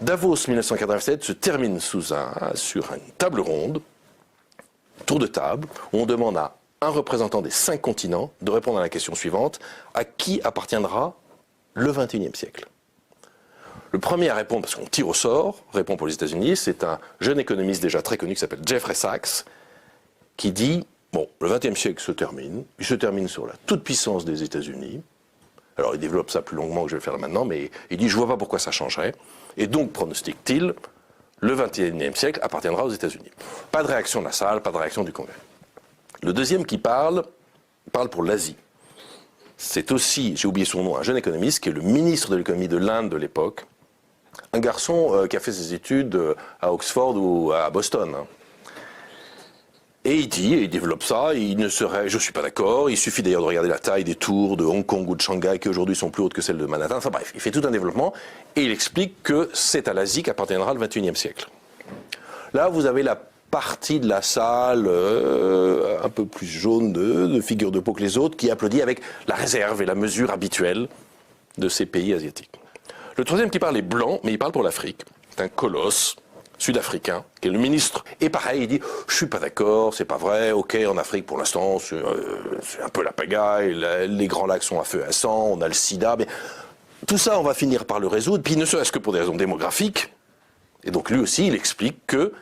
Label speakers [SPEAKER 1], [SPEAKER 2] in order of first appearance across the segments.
[SPEAKER 1] Davos 1987 se termine sur une table ronde, tour de table, où on demande à un représentant des 5 continents de répondre à la question suivante: à qui appartiendra le XXIe siècle? Le premier à répondre, parce qu'on tire au sort, répond pour les États-Unis, c'est un jeune économiste déjà très connu qui s'appelle Jeffrey Sachs, qui dit, bon, le XXe siècle se termine, il se termine sur la toute-puissance des États-Unis. Alors il développe ça plus longuement que je vais le faire là maintenant, mais il dit, je ne vois pas pourquoi ça changerait. Et donc, pronostique-t-il, le XXIe siècle appartiendra aux États-Unis. Pas de réaction de la salle, pas de réaction du Congrès. Le deuxième qui parle pour l'Asie. C'est aussi, j'ai oublié son nom, un jeune économiste qui est le ministre de l'économie de l'Inde de l'époque. Un garçon qui a fait ses études à Oxford ou à Boston. Et il dit, et il développe ça, je ne suis pas d'accord, il suffit d'ailleurs de regarder la taille des tours de Hong Kong ou de Shanghai qui aujourd'hui sont plus hautes que celles de Manhattan. Enfin bref, il fait tout un développement et il explique que c'est à l'Asie qu'appartiendra le XXIe siècle. Là, vous avez la partie de la salle un peu plus jaune de figure de peau que les autres qui applaudit avec la réserve et la mesure habituelle de ces pays asiatiques. Le troisième qui parle est blanc, mais il parle pour l'Afrique. C'est un colosse sud-africain, qui est le ministre. Et pareil, il dit, je suis pas d'accord, c'est pas vrai, ok, en Afrique pour l'instant, c'est un peu la pagaille, les grands lacs sont à feu et à sang, on a le sida, mais tout ça, on va finir par le résoudre, puis ne serait-ce que pour des raisons démographiques. Et donc lui aussi, il explique que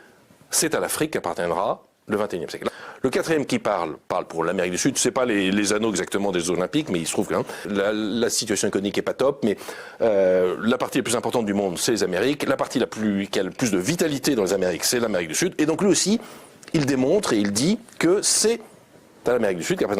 [SPEAKER 1] c'est à l'Afrique qu'appartiendra le XXIe siècle. Le quatrième qui parle pour l'Amérique du Sud. C'est pas les anneaux exactement des Jeux Olympiques, mais il se trouve que la situation économique est pas top. Mais la partie la plus importante du monde, c'est les Amériques. La partie qui a le plus de vitalité dans les Amériques, c'est l'Amérique du Sud. Et donc lui aussi, il démontre et il dit que c'est à l'Amérique du Sud qu'appartiendra